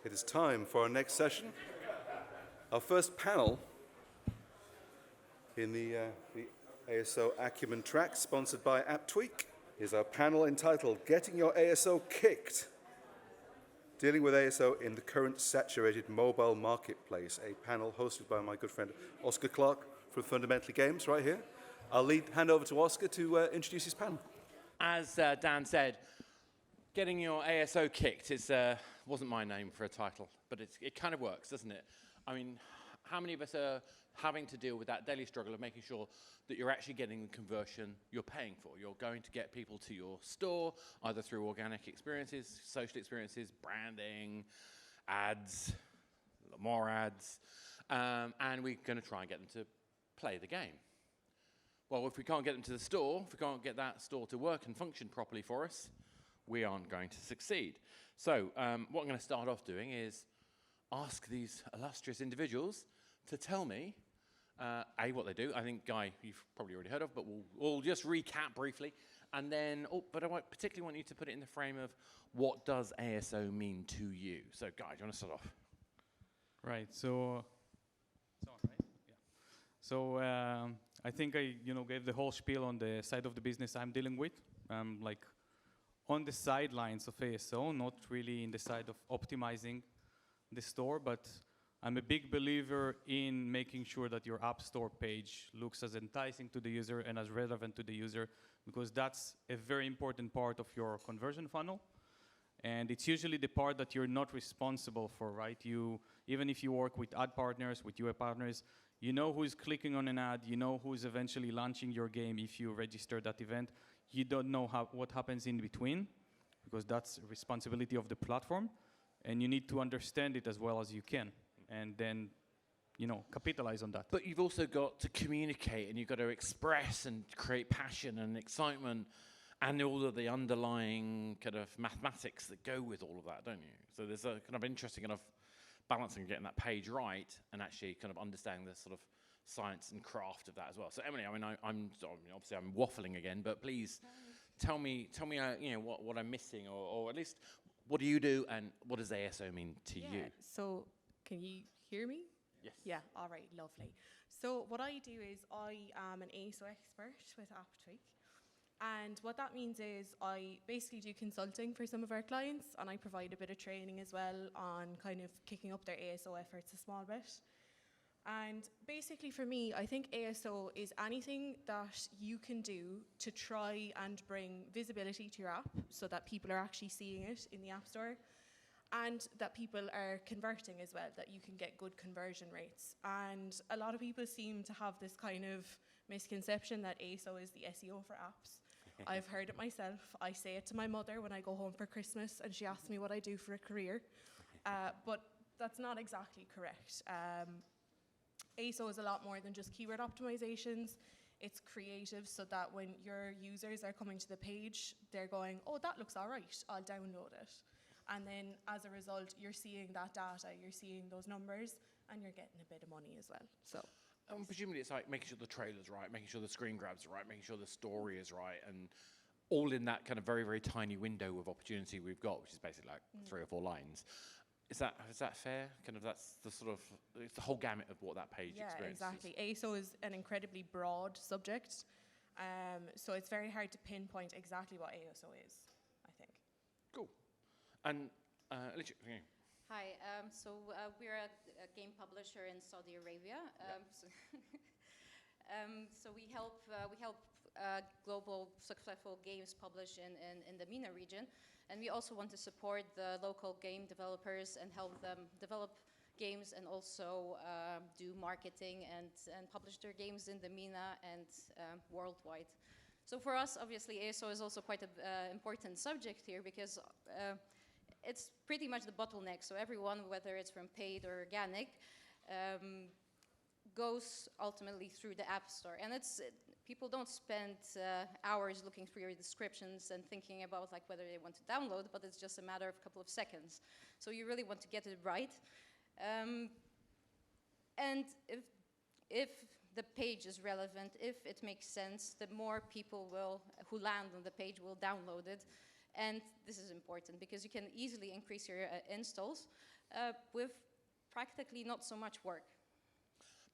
It is time for our next session. Our first panel in the ASO Acumen track, sponsored by AppTweak, is our panel entitled Getting Your ASO Kicked, dealing with ASO in the current saturated mobile marketplace, a panel hosted by my good friend Oscar Clark from Fundamentally Games right here. I'll hand over to Oscar to introduce his panel. As Dan said, Getting Your ASO Kicked wasn't my name for a title, but it kind of works, doesn't it? I mean, how many of us are having to deal with that daily struggle of making sure that you're actually getting the conversion you're paying for? You're going to get people to your store, either through organic experiences, social experiences, branding, ads, more ads, and we're going to try and get them to play the game. Well, if we can't get them to the store, if we can't get that store to work and function properly for us, we aren't going to succeed. So what I'm going to start off doing is ask these illustrious individuals to tell me, what they do. I think, Guy, you've probably already heard of, but we'll just recap briefly. And then, but I particularly want you to put it in the frame of what does ASO mean to you? So, Guy, do you want to start off? Right, so, it's on, right? Yeah. So, I think I, gave the whole spiel on the side of the business I'm dealing with. Like, on the sidelines of ASO, not really in the side of optimizing the store, but I'm a big believer in making sure that your App Store page looks as enticing to the user and as relevant to the user, because that's a very important part of your conversion funnel. And it's usually the part that you're not responsible for, right? Even if you work with ad partners, with UA partners, you know who's clicking on an ad, you know who's eventually launching your game if you register that event. You don't know what happens in between, because that's a responsibility of the platform. And you need to understand it as well as you can, and then, capitalize on that. But you've also got to communicate, and you've got to express and create passion and excitement, and all of the underlying kind of mathematics that go with all of that, don't you? So there's a kind of interesting kind of balancing getting that page right, and actually kind of understanding the sort of science and craft of that as well. So Emily, I mean, obviously I'm waffling again, but please tell me, what I'm missing, or at least. What do you do, and what does ASO mean to you? So, can you hear me? Yes. Yeah, all right, lovely. So what I do is I am an ASO expert with AppTweak. And what that means is I basically do consulting for some of our clients, and I provide a bit of training as well on kind of kicking up their ASO efforts a small bit. And basically for me, I think ASO is anything that you can do to try and bring visibility to your app so that people are actually seeing it in the App Store, and that people are converting as well, that you can get good conversion rates. And a lot of people seem to have this kind of misconception that ASO is the SEO for apps. I've heard it myself. I say it to my mother when I go home for Christmas and she asks me what I do for a career. But that's not exactly correct. ASO is a lot more than just keyword optimizations. It's creative, so that when your users are coming to the page, they're going, oh, that looks all right, I'll download it. And then as a result, you're seeing that data, you're seeing those numbers, and you're getting a bit of money as well. So. Presumably it's like making sure the trailer's right, making sure the screen grabs are right, making sure the story is right, and all in that kind of very, very tiny window of opportunity we've got, which is basically like 3 or 4 lines. Is that fair? Kind of that's the sort of, it's the whole gamut of what that page experiences. Yeah, exactly. ASO is an incredibly broad subject, so it's very hard to pinpoint exactly what ASO is, I think. Cool. And Alicja, yeah. Hi, we're a game publisher in Saudi Arabia. So we help global successful games publish in the MENA region. And we also want to support the local game developers and help them develop games, and also do marketing and publish their games in the MENA and worldwide. So for us, obviously, ASO is also quite an important subject here, because it's pretty much the bottleneck. So everyone, whether it's from paid or organic, goes ultimately through the App Store. And people don't spend hours looking through your descriptions and thinking about like whether they want to download, but it's just a matter of a couple of seconds. So you really want to get it right. And if the page is relevant, if it makes sense, the more people who land on the page will download it. And this is important because you can easily increase your installs with practically not so much work.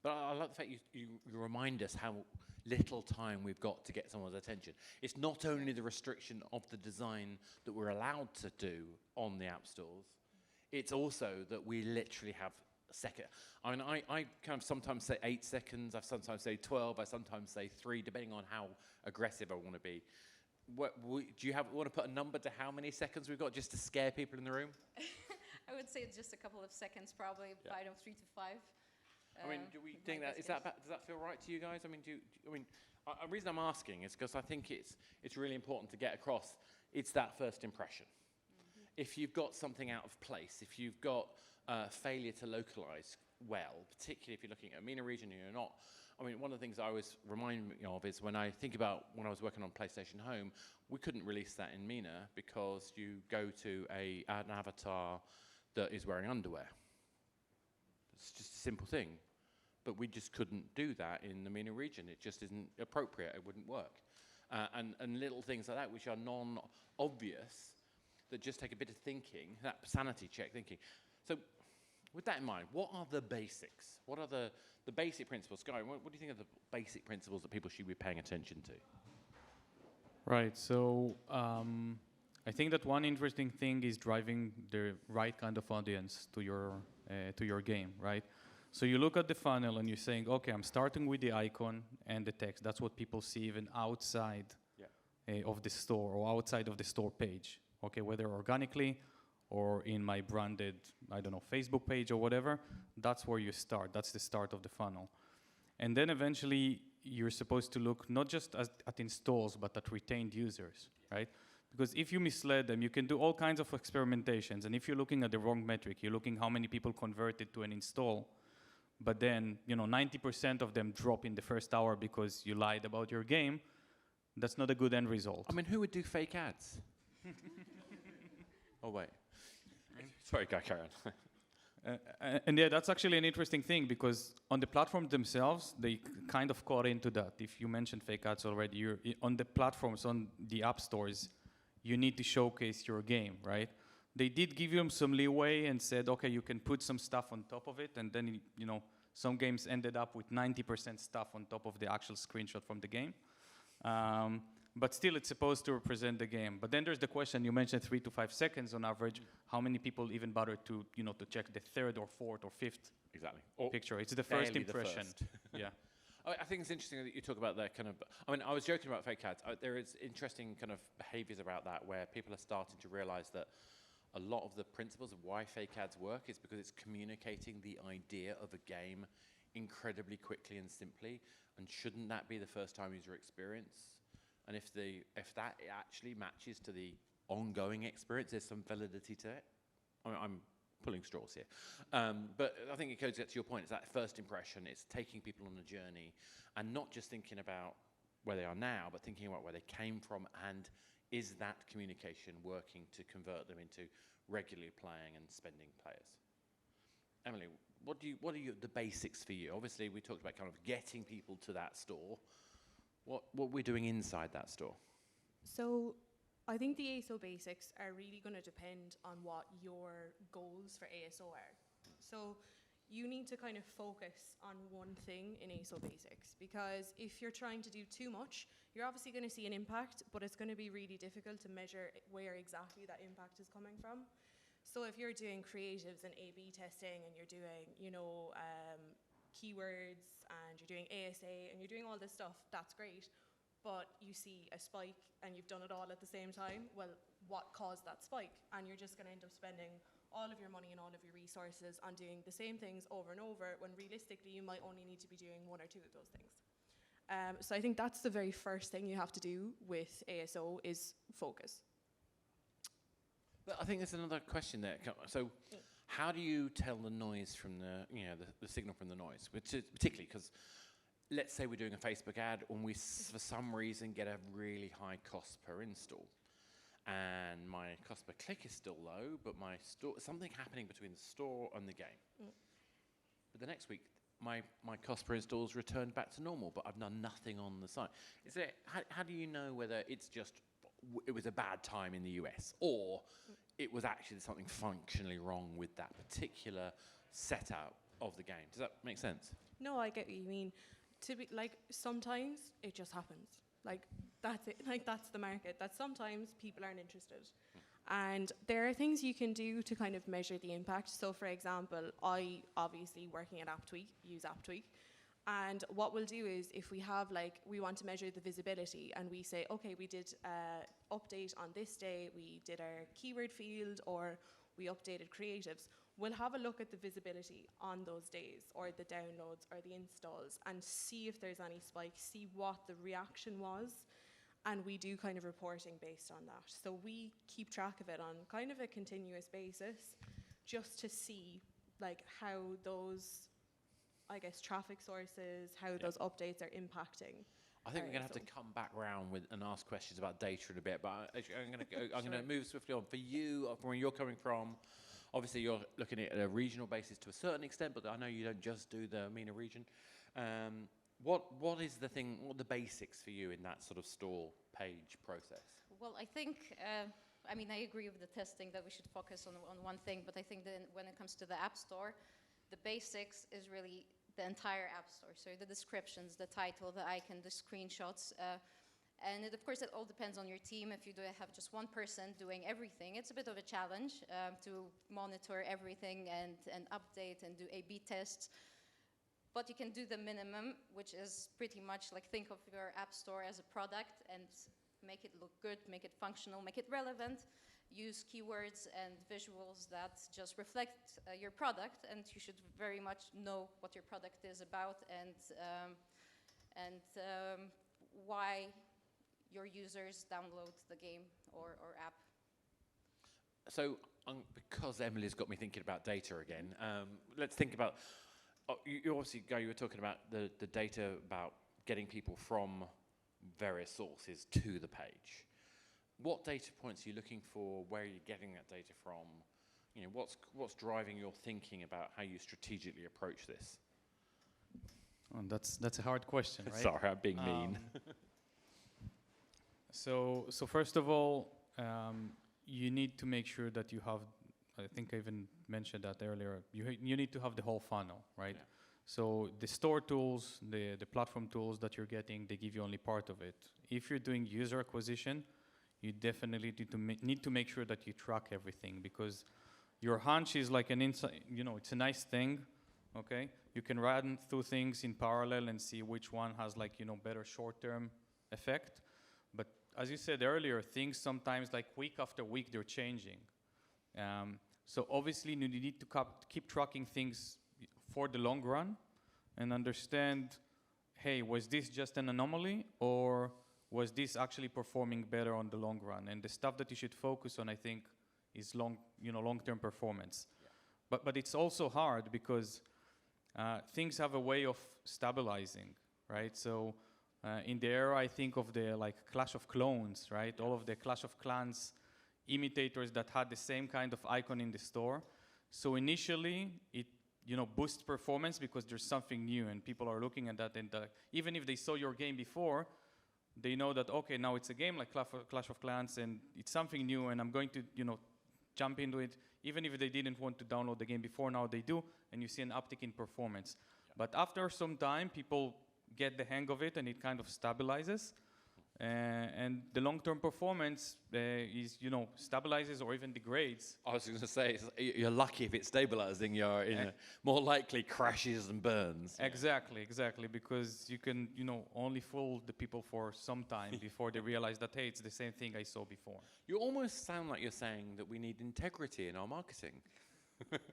But I like the fact you remind us how little time we've got to get someone's attention. It's not only the restriction of the design that we're allowed to do on the app stores, it's also that we literally have a second. I mean, I kind of sometimes say 8 seconds, I sometimes say 12, I sometimes say 3, depending on how aggressive I want to be. Do you want to put a number to how many seconds we've got just to scare people in the room? I would say it's just a couple of seconds, probably, I don't know, 3 to 5. I mean, do we think that, does that feel right to you guys? I mean, the reason I'm asking is because I think it's really important to get across, it's that first impression. If you've got something out of place, if you've got failure to localize well, particularly if you're looking at a MENA region and you're not, I mean, one of the things I always remind me of is when I think about when I was working on PlayStation Home, we couldn't release that in MENA because you go to an avatar that is wearing underwear. It's just a simple thing. But we just couldn't do that in the MENA region. It just isn't appropriate. It wouldn't work. And little things like that, which are non-obvious, that just take a bit of thinking, that sanity check thinking. So with that in mind, what are the basics? What are the basic principles? Guy, what do you think are the basic principles that people should be paying attention to? Right. So I think that one interesting thing is driving the right kind of audience to your game, right? So you look at the funnel and you're saying, okay, I'm starting with the icon and the text. That's what people see even outside of the store or outside of the store page. Okay, whether organically or in my branded, I don't know, Facebook page or whatever, that's where you start. That's the start of the funnel. And then eventually you're supposed to look not just at installs, but at retained users, right? Because if you misled them, you can do all kinds of experimentations. And if you're looking at the wrong metric, you're looking how many people converted to an install, but then 90% of them drop in the first hour because you lied about your game, that's not a good end result. I mean, who would do fake ads? Oh, wait. Sorry, guy, carry on. And yeah, that's actually an interesting thing because on the platform themselves, they kind of caught into that. If you mentioned fake ads already, you're on the platforms, on the app stores, you need to showcase your game, right? They did give you some leeway and said, okay, you can put some stuff on top of it, and then some games ended up with 90% stuff on top of the actual screenshot from the game. But still, it's supposed to represent the game. But then there's the question, you mentioned 3 to 5 seconds on average. How many people even bother to check the third or fourth or fifth picture? It's the first impression. Yeah. I think it's interesting that you talk about that kind of, I mean, I was joking about fake ads. There is interesting kind of behaviors about that where people are starting to realize that a lot of the principles of why fake ads work is because it's communicating the idea of a game incredibly quickly and simply. And shouldn't that be the first time user experience? And if that actually matches to the ongoing experience, there's some validity to it. I mean, I'm pulling straws here. But I think it goes to your point. It's that first impression. It's taking people on a journey and not just thinking about where they are now, but thinking about where they came from and is that communication working to convert them into regularly playing and spending players? Emily, what are the basics for you? Obviously, we talked about kind of getting people to that store. What we're doing inside that store? So I think the ASO basics are really going to depend on what your goals for ASO are. So you need to kind of focus on one thing in ASO basics, because if you're trying to do too much, you're obviously going to see an impact, but it's going to be really difficult to measure where exactly that impact is coming from. So if you're doing creatives and A/B testing and you're doing, keywords and you're doing ASA and you're doing all this stuff, that's great. But you see a spike and you've done it all at the same time, well, what caused that spike? And you're just going to end up spending all of your money and all of your resources on doing the same things over and over, when realistically you might only need to be doing 1 or 2 of those things. So I think that's the very first thing you have to do with ASO is focus. But I think there's another question there. So how do you tell the noise from the signal from the noise? Which is particularly because let's say we're doing a Facebook ad and we, for some reason, get a really high cost per install. And my cost per click is still low, but something happening between the store and the game. But the next week, my cost per install is returned back to normal, but I've done nothing on the site. How do you know whether it's just it was a bad time in the US, or it was actually something functionally wrong with that particular setup of the game. Does that make sense? No, I get what you mean. To be like, sometimes it just happens. Like, that's it. Like, that's the market. That sometimes people aren't interested. And there are things you can do to kind of measure the impact. So, for example, I obviously working at AppTweak use AppTweak. And what we'll do is, if we have like, we want to measure the visibility, and we say, okay, we did update on this day, we did our keyword field, or we updated creatives, we'll have a look at the visibility on those days, or the downloads, or the installs, and see if there's any spikes, see what the reaction was, and we do kind of reporting based on that. So we keep track of it on kind of a continuous basis, just to see like how those, I guess, traffic sources, how those updates are impacting. I think we're going to have to come back round with and ask questions about data in a bit, but I'm going to move swiftly on. For you, from where you're coming from, obviously you're looking at a regional basis to a certain extent, but I know you don't just do the MENA region. What is the thing? What are the basics for you in that sort of store page process? Well, I think, I mean, I agree with the testing that we should focus on one thing, but I think that when it comes to the App Store, the basics is really the entire App Store. So the descriptions, the title, the icon, the screenshots. And of course, it all depends on your team. If you have just one person doing everything, it's a bit of a challenge to monitor everything and update and do A/B tests. But you can do the minimum, which is pretty much like think of your App Store as a product and make it look good, make it functional, make it relevant. Use keywords and visuals that just reflect your product, and you should very much know what your product is about and why your users download the game or app. So, because Emily's got me thinking about data again, let's think about, you obviously, Guy, you were talking about the data about getting people from various sources to the page. What data points are you looking for? Where are you getting that data from? You know, what's driving your thinking about how you strategically approach this? Oh, that's a hard question, right? Sorry, I'm being mean. So first of all, you need to make sure that you have, I think I even mentioned that earlier, you need to have the whole funnel, right? Yeah. So the store tools, the platform tools that you're getting, they give you only part of it. If you're doing user acquisition, you definitely need to make sure that you track everything, because your hunch is like an insight, you know, it's a nice thing, okay? You can run through things in parallel and see which one has like, you know, better short-term effect. But as you said earlier, things sometimes like week after week, they're changing. So obviously you need to keep tracking things for the long run and understand, hey, was this just an anomaly, or was this actually performing better on the long run? And the stuff that you should focus on, I think, is long-term performance. Yeah. But it's also hard because things have a way of stabilizing, right? So in the era, I think of the like Clash of Clones, right? All of the Clash of Clans imitators that had the same kind of icon in the store. So initially, it boosts performance because there's something new and people are looking at that. And even if they saw your game before, they know that, okay, now it's a game like Clash of Clans and it's something new and I'm going to, jump into it. Even if they didn't want to download the game before, now they do, and you see an uptick in performance. Yeah. But after some time, people get the hang of it and it kind of stabilizes. And the long-term performance is, stabilizes or even degrades. I was going to say, you're lucky if it's stabilizing. You're more likely crashes and burns. Exactly, because you can, only fool the people for some time before they realize that, hey, it's the same thing I saw before. You almost sound like you're saying that we need integrity in our marketing.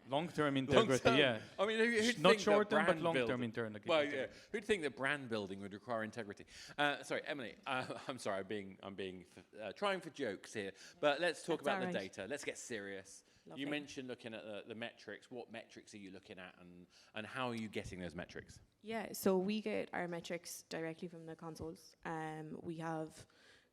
Long-term integrity, yeah. I mean, who'd not think short-term, but long-term integrity. Well, yeah. Who'd think that brand building would require integrity? Sorry, Emily. I'm sorry. I'm being trying for jokes here. But let's talk about the data. Let's get serious. Lovely. You mentioned looking at the metrics. What metrics are you looking at, and how are you getting those metrics? Yeah, so we get our metrics directly from the consoles. We have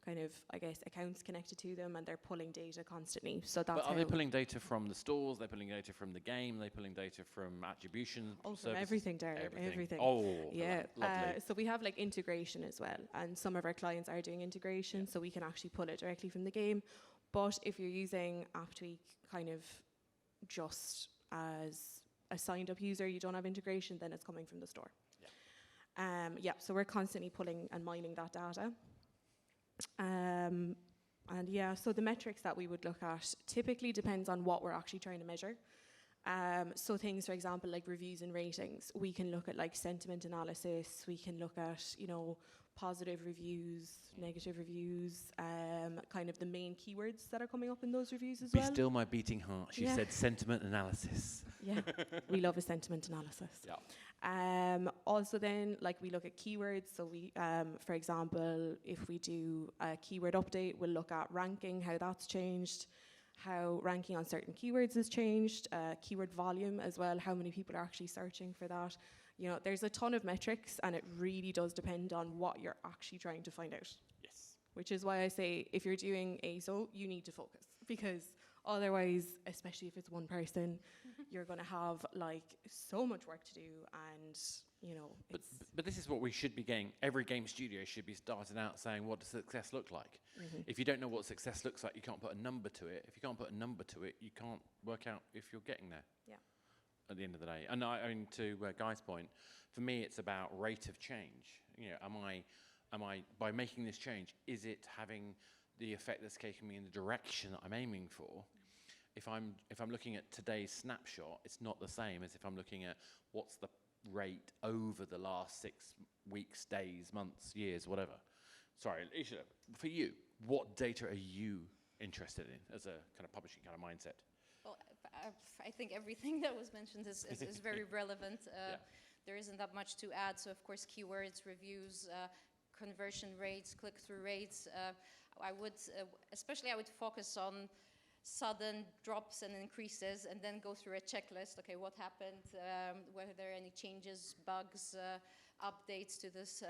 kind of, I guess, accounts connected to them, and they're pulling data constantly. So that's But are how they pulling data from the stores? They're pulling data from the game? They're pulling data from attribution from services? everything, Darren, everything. Oh, Yeah. lovely. So we have like integration as well, and some of our clients are doing integration, so we can actually pull it directly from the game. But if you're using AppTweak kind of just as a signed up user, you don't have integration, then it's coming from the store. So we're constantly pulling and mining that data. So the metrics that we would look at typically depends on what we're actually trying to measure. So things, for example, like reviews and ratings, we can look at like sentiment analysis, we can look at, positive reviews, negative reviews, kind of the main keywords that are coming up in those reviews as well. Be still my beating heart. She said sentiment analysis. Yeah, we love a sentiment analysis. Also then, like we look at keywords. So we, for example, if we do a keyword update, we'll look at ranking, how that's changed, how ranking on certain keywords has changed, keyword volume as well, how many people are actually searching for that. There's a ton of metrics, and it really does depend on what you're actually trying to find out. Yes. Which is why I say, if you're doing ASO, you need to focus, because otherwise, especially if it's one person, you're going to have like so much work to do, and But this is what we should be getting. Every game studio should be starting out saying, what does success look like? If you don't know what success looks like, you can't put a number to it. If you can't put a number to it, you can't work out if you're getting there. Yeah. At the end of the day. And I mean, to Guy's point, for me, it's about rate of change. Am I by making this change, is it having the effect that's taking me in the direction that I'm aiming for? If I'm looking at today's snapshot, it's not the same as if I'm looking at what's the rate over the last 6 weeks, days, months, years, whatever. Sorry, Alicia, for you, what data are you interested in as a kind of publishing kind of mindset? Well, I think everything that was mentioned is very relevant. There isn't that much to add. So, of course, keywords, reviews, conversion rates, click-through rates. I would focus on sudden drops and increases, and then go through a checklist. Okay, what happened? Were there any changes, bugs, updates to this?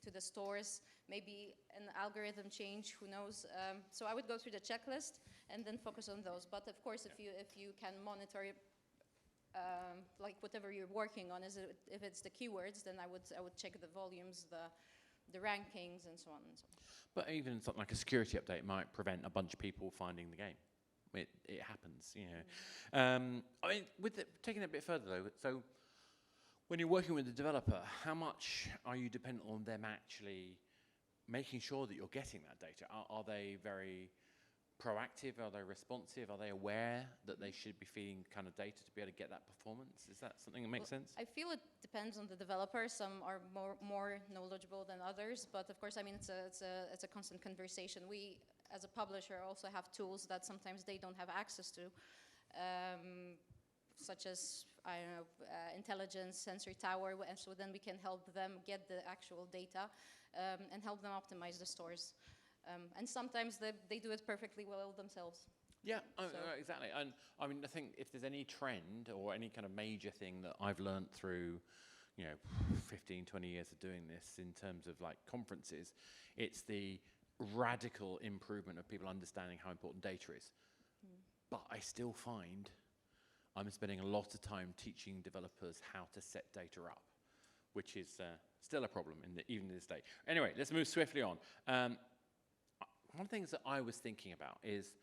To the stores, maybe an algorithm change, who knows? So I would go through the checklist and then focus on those. But of course, if you can monitor like whatever you're working on, if it's the keywords, then I would check the volumes, the rankings, and so on and so on. But even something like a security update might prevent a bunch of people finding the game. It happens, I mean, taking it a bit further though. So, when you're working with a developer, how much are you dependent on them actually making sure that you're getting that data? Are they very proactive? Are they responsive? Are they aware that they should be feeding kind of data to be able to get that performance? Is that something that makes sense? I feel it depends on the developer. Some are more knowledgeable than others, but of course, I mean, it's a constant conversation. We, as a publisher, also have tools that sometimes they don't have access to. Such as, intelligence, sensor tower, and so then we can help them get the actual data and help them optimize the stores. And sometimes they do it perfectly well themselves. Yeah, exactly. And I mean, I think if there's any trend or any kind of major thing that I've learned through, 15, 20 years of doing this in terms of like conferences, it's the radical improvement of people understanding how important data is. But I still find I'm spending a lot of time teaching developers how to set data up, which is still a problem even to this day. Anyway, let's move swiftly on. One of the things that I was thinking about is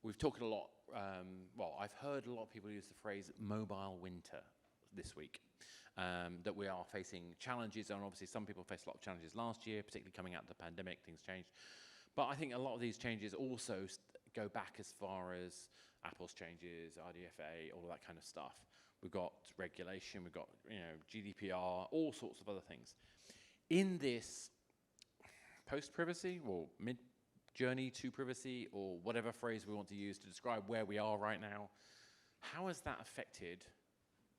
we've talked a lot, I've heard a lot of people use the phrase mobile winter this week, that we are facing challenges, and obviously some people faced a lot of challenges last year, particularly coming out of the pandemic, things changed. But I think a lot of these changes also go back as far as Apple's changes, RDFA, all of that kind of stuff. We've got regulation, we've got GDPR, all sorts of other things. In this post-privacy or mid-journey to privacy, or whatever phrase we want to use to describe where we are right now, how has that affected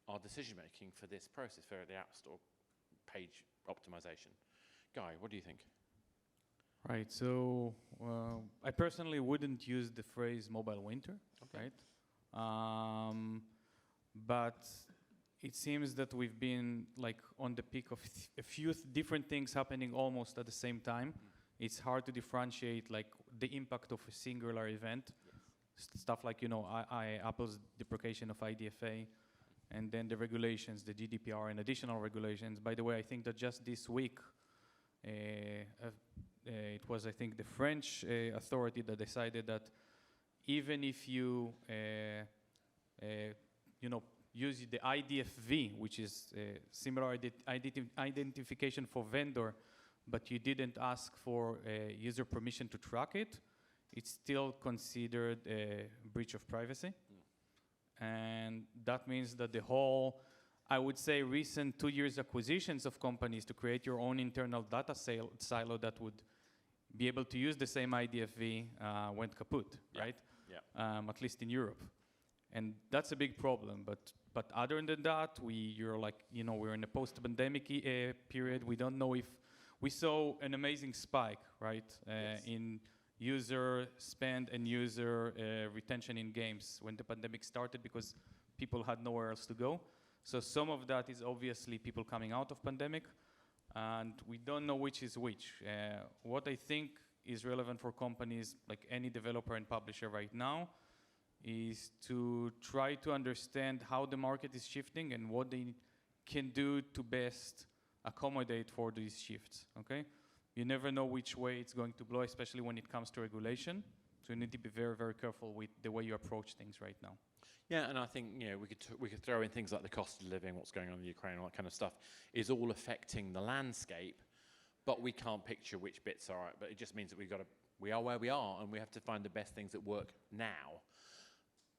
our decision-making for this process, for the App Store page optimization? Guy, what do you think? Right, so I personally wouldn't use the phrase mobile winter, right? But it seems that we've been like on the peak of a few different things happening almost at the same time. it's hard to differentiate like the impact of a singular event. Stuff like, Apple's deprecation of IDFA, and then the regulations, the GDPR and additional regulations. By the way, I think that just this week, it was, I think, the French authority that decided that even if you, use the IDFV, which is similar identification for vendor, but you didn't ask for user permission to track it, it's still considered a breach of privacy. And that means that the whole, I would say, recent 2 years acquisitions of companies to create your own internal data silo that would be able to use the same IDFV went kaput, right? Yeah. At least in Europe. And that's a big problem. But other than that, we're in a post-pandemic period. We don't know if we saw an amazing spike, right, in user spend and user retention in games when the pandemic started because people had nowhere else to go. So some of that is obviously people coming out of pandemic, and we don't know which is which. What I think is relevant for companies like any developer and publisher right now is to try to understand how the market is shifting and what they can do to best accommodate for these shifts, okay? You never know which way it's going to blow, especially when it comes to regulation. So you need to be very, very careful with the way you approach things right now. Yeah, and I think we could throw in things like the cost of living, what's going on in Ukraine, all that kind of stuff, is all affecting the landscape, but we can't picture which bits are. But it just means that we are where we are, and we have to find the best things that work now.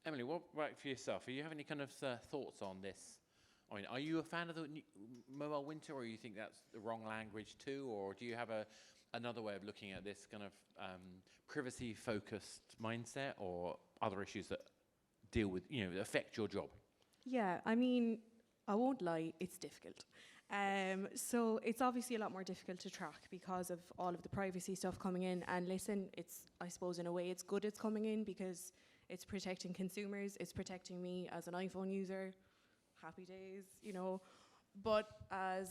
Emily, what about for yourself? Do you have any kind of thoughts on this? I mean, are you a fan of the mobile winter, or you think that's the wrong language too, or do you have another way of looking at this kind of privacy-focused mindset, or other issues that deal with, that affect your job? Yeah, I mean, I won't lie, it's difficult. So it's obviously a lot more difficult to track because of all of the privacy stuff coming in. And listen, I suppose in a way it's good it's coming in because it's protecting consumers, it's protecting me as an iPhone user. Happy days, But as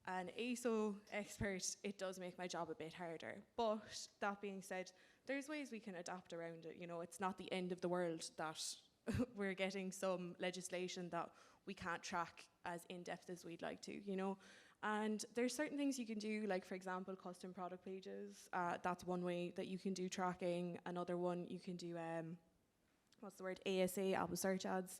an ASO expert, it does make my job a bit harder. But that being said, there's ways we can adapt around it. It's not the end of the world that we're getting some legislation that we can't track as in-depth as we'd like to, And there's certain things you can do, like, for example, custom product pages. That's one way that you can do tracking. Another one, you can do, ASA, Apple Search Ads,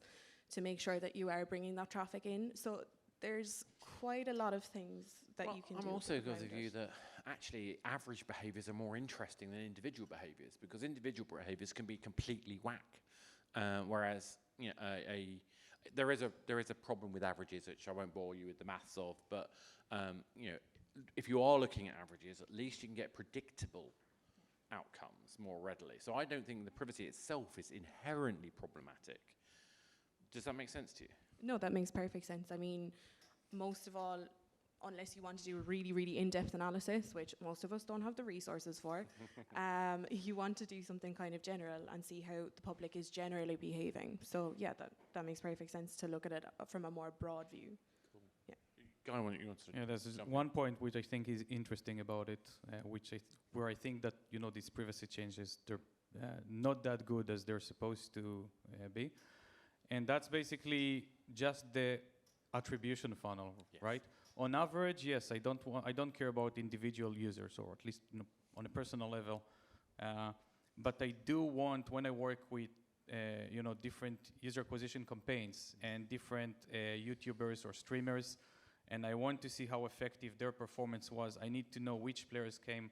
to make sure that you are bringing that traffic in. So there's quite a lot of things that you can do. I'm also of the view that actually average behaviours are more interesting than individual behaviours, because individual behaviours can be completely whack. Whereas there is a problem with averages, which I won't bore you with the maths of. But if you are looking at averages, at least you can get predictable outcomes more readily. So I don't think the privacy itself is inherently problematic. Does that make sense to you? No, that makes perfect sense. I mean, most of all, unless you want to do a really, really in-depth analysis, which most of us don't have the resources for, you want to do something kind of general and see how the public is generally behaving. So yeah, that makes perfect sense to look at it from a more broad view. Cool. Yeah. Guy, you want to there's one point which I think is interesting about it, where I think that these privacy changes, they're not that good as they're supposed to be. And that's basically just the attribution funnel, right? On average, yes, I don't care about individual users, or at least on a personal level. But I do want, when I work with different user acquisition campaigns and different YouTubers or streamers, and I want to see how effective their performance was, I need to know which players came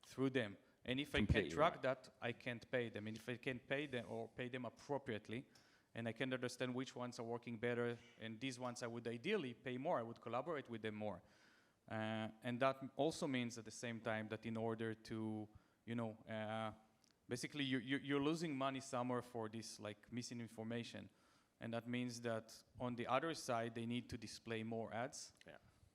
through them. And if I can't track that, I can't pay them. And if I can't pay them or pay them appropriately, and I can understand which ones are working better, and these ones I would ideally pay more, I would collaborate with them more. And that also means at the same time that in order to, basically you're losing money somewhere for this like missing information. And that means that on the other side, they need to display more ads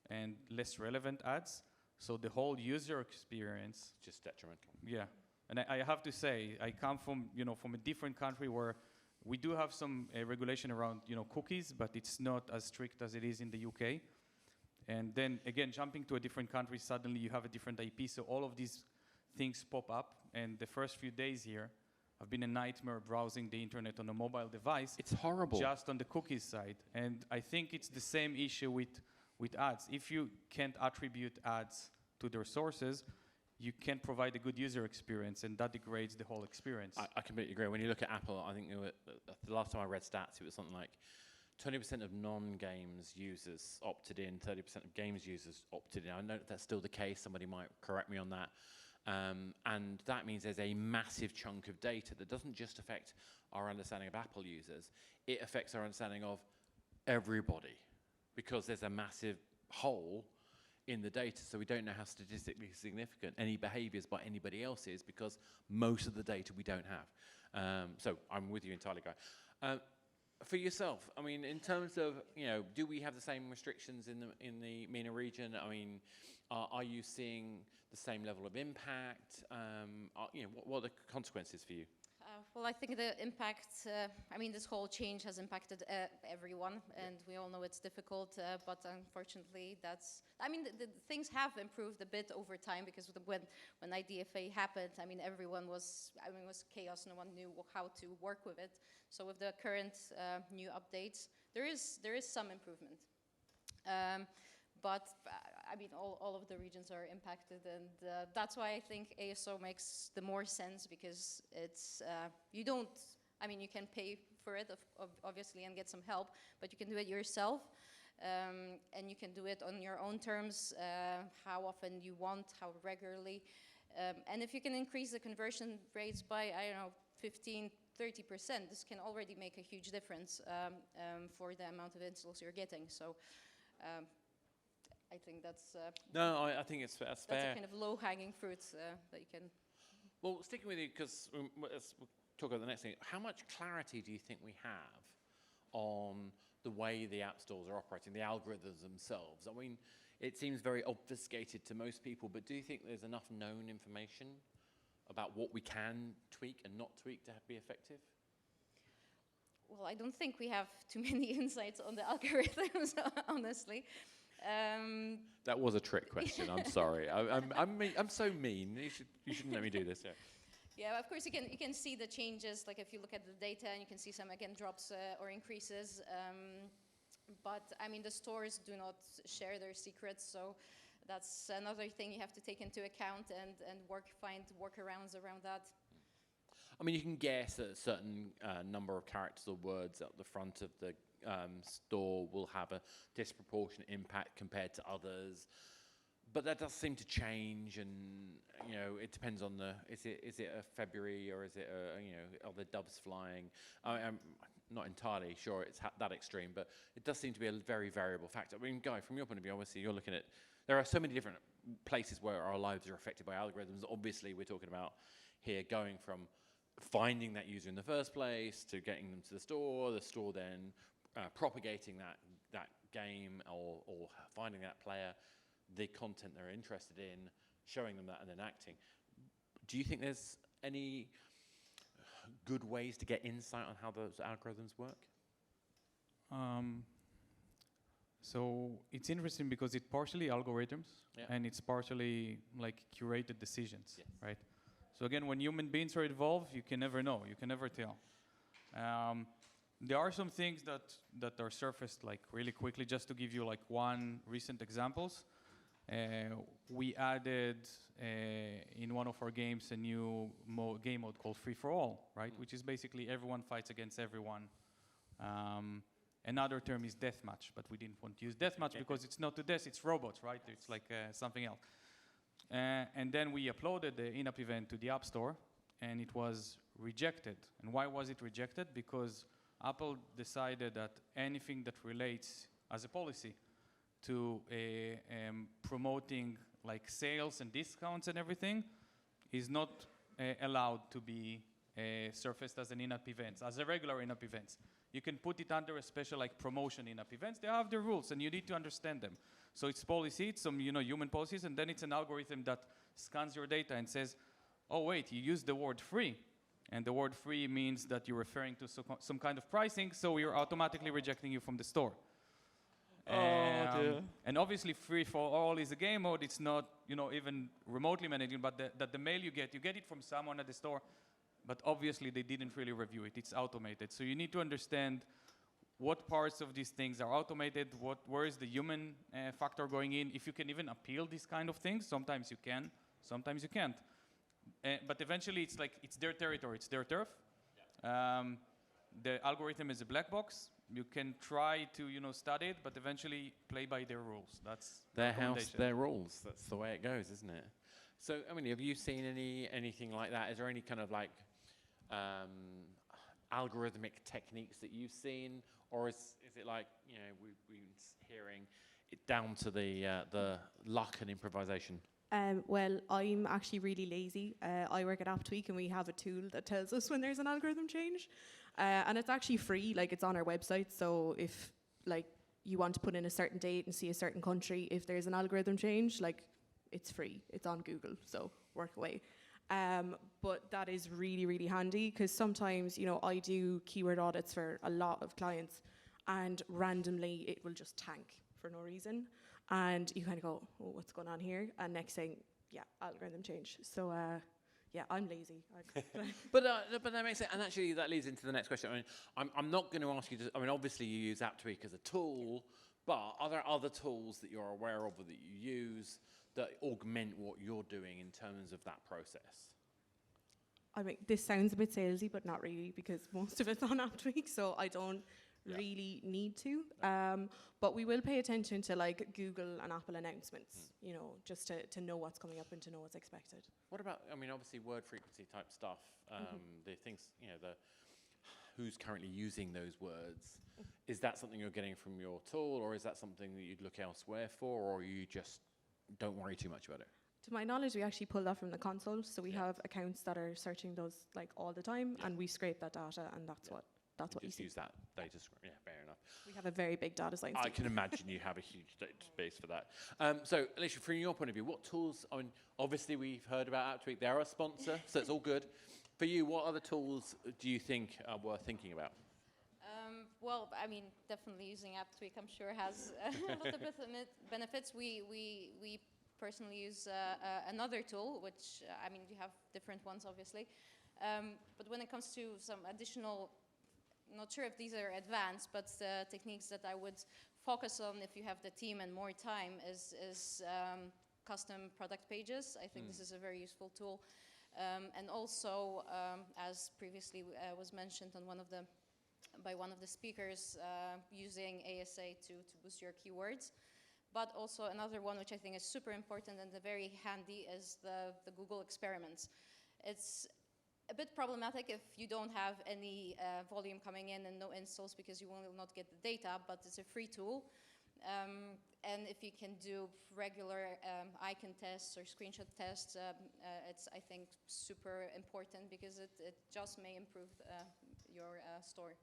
and less relevant ads. So the whole user experience, just detrimental. Yeah, and I have to say, I come from from a different country where we do have some regulation around cookies, but it's not as strict as it is in the UK. And then again, jumping to a different country, suddenly you have a different IP. So all of these things pop up, and the first few days here have been a nightmare browsing the internet on a mobile device. It's horrible. Just on the cookies side. And I think it's the same issue with ads. If you can't attribute ads to their sources, you can't provide a good user experience, and that degrades the whole experience. I completely agree. When you look at Apple, I think the last time I read stats, it was something like 20% of non-games users opted in, 30% of games users opted in. I know that's still the case. Somebody might correct me on that. And that means there's a massive chunk of data that doesn't just affect our understanding of Apple users. It affects our understanding of everybody, because there's a massive hole in the data, so we don't know how statistically significant any behaviors by anybody else is, because most of the data we don't have. So I'm with you entirely, Guy. For yourself, I mean, in terms of, do we have the same restrictions in the MENA region? I mean, are you seeing the same level of impact? What are the consequences for you? Well, I think the impact, this whole change has impacted everyone, and we all know it's difficult, but unfortunately the things have improved a bit over time, because when IDFA happened, everyone was chaos, no one knew how to work with it. So with the current new updates, there is some improvement. But all of the regions are impacted, and that's why I think ASO makes the more sense, because it's you can pay for it obviously and get some help, but you can do it yourself, and you can do it on your own terms, how often you want, how regularly, and if you can increase the conversion rates by 15-30%, this can already make a huge difference for the amount of installs you're getting. So. I think that's I think that's fair. That's a kind of low-hanging fruit that you can. Well, sticking with you, because let's talk about the next thing. How much clarity do you think we have on the way the app stores are operating, the algorithms themselves? I mean, it seems very obfuscated to most people, but do you think there's enough known information about what we can tweak and not tweak to be effective? Well, I don't think we have too many insights on the algorithms, honestly. That was a trick question. I'm sorry. I'm so mean. You shouldn't let me do this. Yeah. Yeah, of course you can see the changes. Like if you look at the data, and you can see some drops or increases. But the stores do not share their secrets, so that's another thing you have to take into account and find workarounds around that. You can guess that a certain number of characters or words at the front of the store will have a disproportionate impact compared to others, but that does seem to change, and it depends on is it a February, or is it are the doves flying? I'm not entirely sure it's that extreme, but it does seem to be a very variable factor. Guy, from your point of view, obviously you're looking at, there are so many different places where our lives are affected by algorithms. Obviously we're talking about here going from finding that user in the first place to getting them to the store then propagating that game or finding that player, the content they're interested in, showing them that, and then acting. Do you think there's any good ways to get insight on how those algorithms work? So it's interesting because it's partially algorithms, and it's partially like curated decisions, right? So again, when human beings are involved, you can never know, you can never tell. There are some things that are surfaced like really quickly. Just to give you like one recent examples, we added in one of our games a new game mode called Free for All, right? Which is basically everyone fights against everyone. Another term is deathmatch, but we didn't want to use deathmatch because it's not to death, it's robots, right? It's like something else. And then we uploaded the in-app event to the App Store, and it was rejected. And why was it rejected? Because Apple decided that anything that relates as a policy to promoting like sales and discounts and everything is not allowed to be surfaced as an in-app event, as a regular in-app event. You can put it under a special like promotion in-app events. They have their rules, and you need to understand them. So it's policy, it's some human policies, and then it's an algorithm that scans your data and says, oh wait, you used the word free, and the word free means that you're referring to some kind of pricing, so we're automatically rejecting you from the store. And obviously, free for all is a game mode. It's not, even remotely managing, but the mail you get it from someone at the store, but obviously they didn't really review it. It's automated. So you need to understand what parts of these things are automated, where is the human factor going in, if you can even appeal these kind of things. Sometimes you can, sometimes you can't. But eventually it's like, it's their territory, it's their turf. The algorithm is a black box. You can try to, study it, but eventually play by their rules. That's their house, their rules. That's the way it goes, isn't it? So, I mean, have you seen anything like that? Is there any kind of like algorithmic techniques that you've seen, or is it like we've been hearing it down to the luck and improvisation? Well, I'm actually really lazy. I work at AppTweak, and we have a tool that tells us when there's an algorithm change. And it's actually free, like it's on our website. So if like you want to put in a certain date and see a certain country, if there's an algorithm change, like it's free. It's on Google, so work away. But that is really, really handy because sometimes, I do keyword audits for a lot of clients and randomly it will just tank for no reason. And you kind of go, oh, what's going on here? And next thing, algorithm change. So, I'm lazy. But that makes sense. And actually, that leads into the next question. I mean, I'm not going to ask you to, obviously you use AppTweak as a tool, but are there other tools that you're aware of or that you use that augment what you're doing in terms of that process? I mean, this sounds a bit salesy, but not really, because most of it's on AppTweak, so I don't really need to. But we will pay attention to like Google and Apple announcements, just to know what's coming up and to know what's expected. What about, obviously word frequency type stuff, the things, who's currently using those words? Is that something you're getting from your tool, or is that something that you'd look elsewhere for, or you just don't worry too much about it? To my knowledge, we actually pull that from the console, so we have accounts that are searching those like all the time, and we scrape that data, and that's what you see. Use that data. Yeah, fair enough. We have a very big data science team. I can imagine you have a huge database for that. So, Alicia, from your point of view, what tools? Obviously we've heard about AppTweak. They're a sponsor, so it's all good. For you, what other tools do you think are worth thinking about? Well, definitely using AppTweak, I'm sure, has a lot of benefits. We personally use another tool, which, we have different ones, obviously. But when it comes to some additional, not sure if these are advanced, but techniques that I would focus on if you have the team and more time is custom product pages. I think this is a very useful tool. And also, as previously was mentioned by one of the speakers, using ASA to boost your keywords. But also another one which I think is super important and very handy is the Google experiments. It's a bit problematic if you don't have any volume coming in and no installs because you will not get the data, but it's a free tool. And if you can do regular icon tests or screenshot tests, it's, I think, super important because it just may improve your store.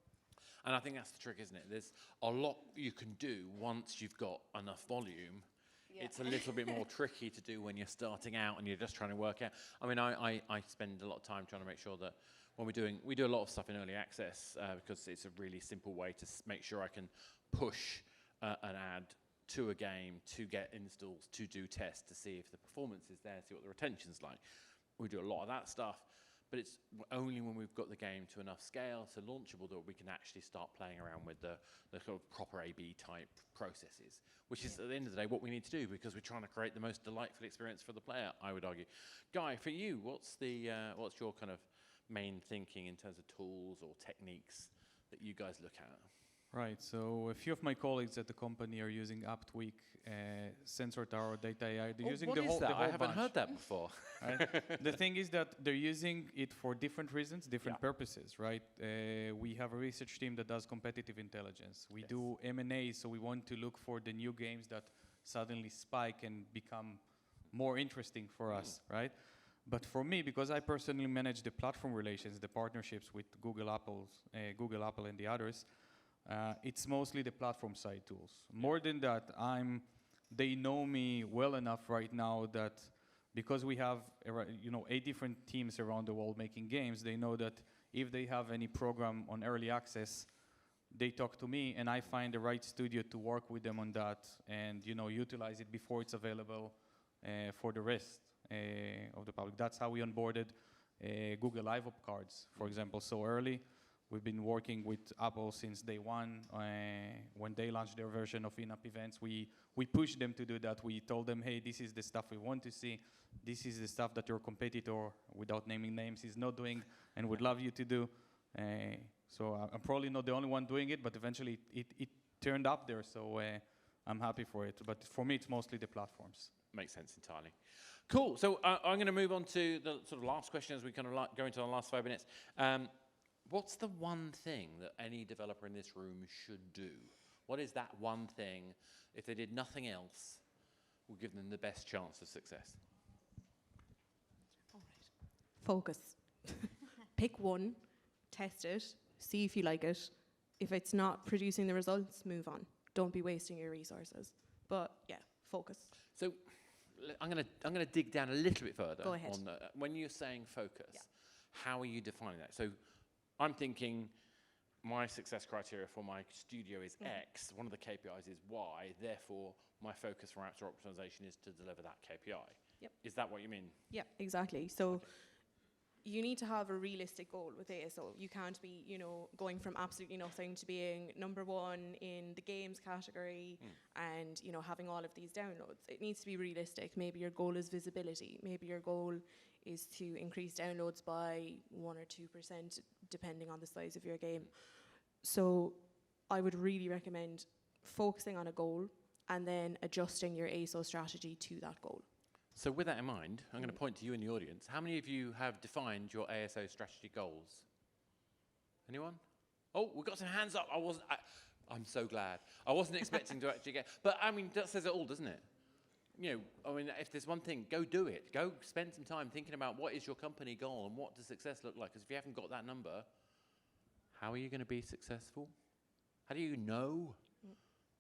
And I think that's the trick, isn't it? There's a lot you can do once you've got enough volume. Yeah. It's a little bit more tricky to do when you're starting out and you're just trying to work out. I spend a lot of time trying to make sure that when we do a lot of stuff in early access because it's a really simple way to make sure I can push an ad to a game to get installs, to do tests, to see if the performance is there, see what the retention's like. We do a lot of that stuff. But it's only when we've got the game to enough scale, so launchable, that we can actually start playing around with the sort of proper A/B type processes, which is at the end of the day what we need to do because we're trying to create the most delightful experience for the player, I would argue. Guy, for you, what's your kind of main thinking in terms of tools or techniques that you guys look at? Right, so a few of my colleagues at the company are using AppTweak, Sensor Tower, Data AI. They're using the whole I haven't bunch. heard that before. Right? The thing is that they're using it for different reasons, different purposes, right? We have a research team that does competitive intelligence. We do M&A, so we want to look for the new games that suddenly spike and become more interesting for us, right? But for me, because I personally manage the platform relations, the partnerships with Google, Apple, and the others, it's mostly the platform side tools. More than that, they know me well enough right now that because we have 8 different teams around the world making games, they know that if they have any program on early access, they talk to me, and I find the right studio to work with them on that, and utilize it before it's available for the rest of the public. That's how we onboarded Google Live Op cards, for example, so early. We've been working with Apple since day one. When they launched their version of in-app events, we pushed them to do that. We told them, hey, this is the stuff we want to see. This is the stuff that your competitor, without naming names, is not doing and would love you to do. So I'm probably not the only one doing it, but eventually it turned up there, so I'm happy for it. But for me, it's mostly the platforms. Makes sense entirely. Cool. So I'm going to move on to the sort of last question as we kind of go into the last 5 minutes. What's the one thing that any developer in this room should do? What is that one thing, if they did nothing else, will give them the best chance of success? All right. Focus. Pick one, test it, see if you like it. If it's not producing the results, move on. Don't be wasting your resources. But yeah, focus. So I'm going to dig down a little bit further. Go ahead. On when you're saying focus, how are you defining that? So I'm thinking my success criteria for my studio is X, one of the KPIs is Y, therefore my focus for App Store optimization is to deliver that KPI. Yep. Is that what you mean? Yeah, exactly. So you need to have a realistic goal with ASO. You can't be, going from absolutely nothing to being number one in the games category and, having all of these downloads. It needs to be realistic. Maybe your goal is visibility. Maybe your goal is to increase downloads by 1 or 2%, depending on the size of your game. So I would really recommend focusing on a goal and then adjusting your ASO strategy to that goal. So with that in mind, I'm going to point to you in the audience. How many of you have defined your ASO strategy goals? Anyone? Oh, we've got some hands up. I'm so glad. I wasn't expecting to actually get, but I mean, that says it all, doesn't it? If there's one thing, go do it. Go spend some time thinking about what is your company goal and what does success look like. Because if you haven't got that number, how are you going to be successful? How do you know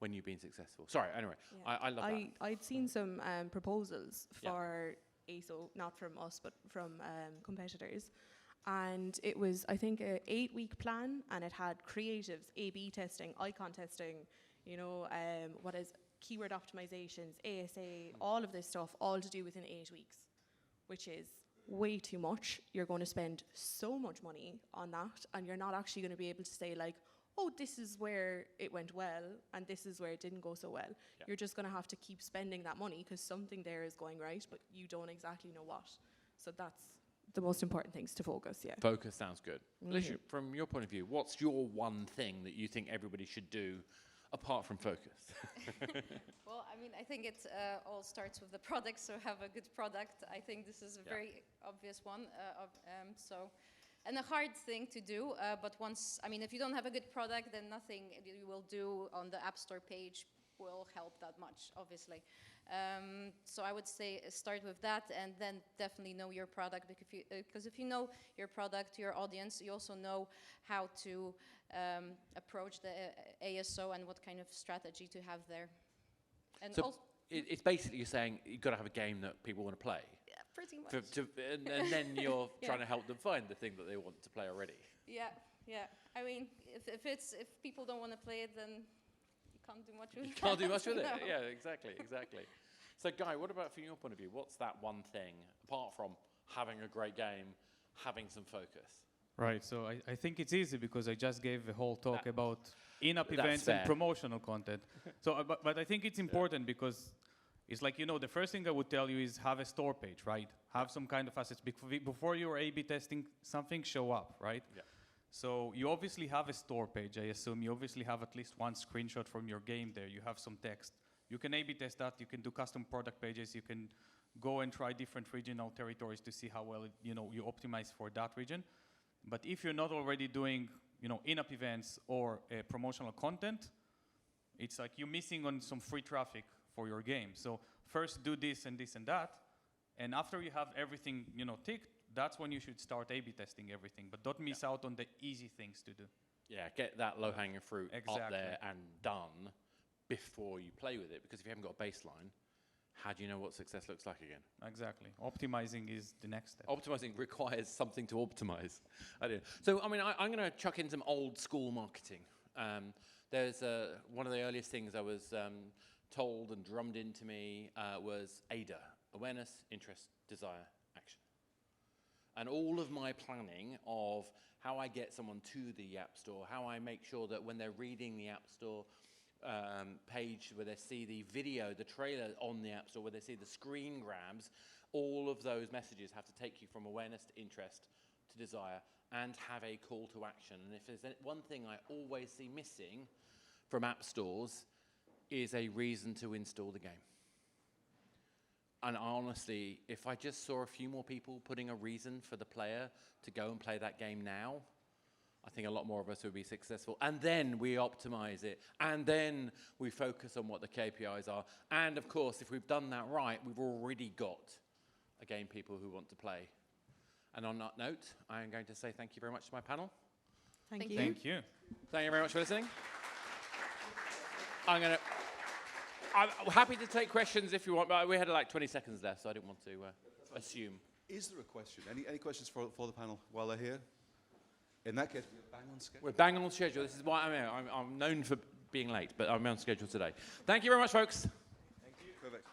when you've been successful? Sorry, anyway, Yeah. I love that. I'd seen some proposals for ASO, not from us, but from competitors. And it was, I think, an 8-week plan, and it had creatives, A/B testing, icon testing, what is keyword optimizations, ASA, all of this stuff, all to do within 8 weeks, which is way too much. You're going to spend so much money on that, and you're not actually going to be able to say like, oh, this is where it went well, and this is where it didn't go so well. Yeah. You're just going to have to keep spending that money because something there is going right, but you don't exactly know what. So that's the most important things to focus, yeah. Focus sounds good. Alicia, from your point of view, what's your one thing that you think everybody should do apart from focus? Well, I think it all starts with the product, so have a good product. I think this is a very obvious one. And a hard thing to do, but if you don't have a good product, then nothing you will do on the App Store page will help that much, obviously. So I would say start with that, and then definitely know your product, because if you know your product, your audience, you also know how to approach the ASO and what kind of strategy to have there. And So it's basically you're saying you've got to have a game that people want to play. yeah, pretty much. And then you're trying to help them find the thing that they want to play already. Yeah. If people don't want to play it, then you can't do much with it. You can't do much with it. No. Yeah, exactly. So, Guy, what about from your point of view? What's that one thing, apart from having a great game, having some focus? Right, so I think it's easy because I just gave a whole talk about in-app That's events fair. and promotional content. So, but I think it's important because it's like, the first thing I would tell you is have a store page, right? Have some kind of assets. Before you're A/B testing something, show up, right? Yeah. So you obviously have a store page, I assume. You obviously have at least one screenshot from your game there. You have some text. You can A/B test that. You can do custom product pages. You can go and try different regional territories to see how well you optimize for that region. But if you're not already doing in-app events or promotional content, it's like you're missing on some free traffic for your game. So first do this and this and that, and after you have everything ticked, that's when you should start A/B testing everything. But don't miss out on the easy things to do. Yeah, get that low-hanging fruit up Exactly. there and done before you play with it. Because if you haven't got a baseline, how do you know what success looks like again? Exactly. Optimizing is the next step. Optimizing requires something to optimize. I do. So, I'm going to chuck in some old school marketing. There's one of the earliest things I was told and drummed into me was ADA, awareness, interest, desire, action. And all of my planning of how I get someone to the App Store, how I make sure that when they're reading the App Store page, where they see the video, the trailer on the App Store, where they see the screen grabs, all of those messages have to take you from awareness to interest to desire and have a call to action. And if there's one thing I always see missing from App Stores is a reason to install the game. And honestly, if I just saw a few more people putting a reason for the player to go and play that game now, I think a lot more of us would be successful. And then we optimize it. And then we focus on what the KPIs are. And of course, if we've done that right, we've already got a game people who want to play. And on that note, I am going to say thank you very much to my panel. Thank you. Thank you. Thank you very much for listening. I'm happy to take questions if you want, but we had like 20 seconds left, so I didn't want to assume. Is there a question? Any questions for the panel while they're here? In that case, we're bang on schedule. We're bang on schedule. This is why I'm here. I'm known for being late, but I'm on schedule today. Thank you very much, folks. Thank you. Perfect.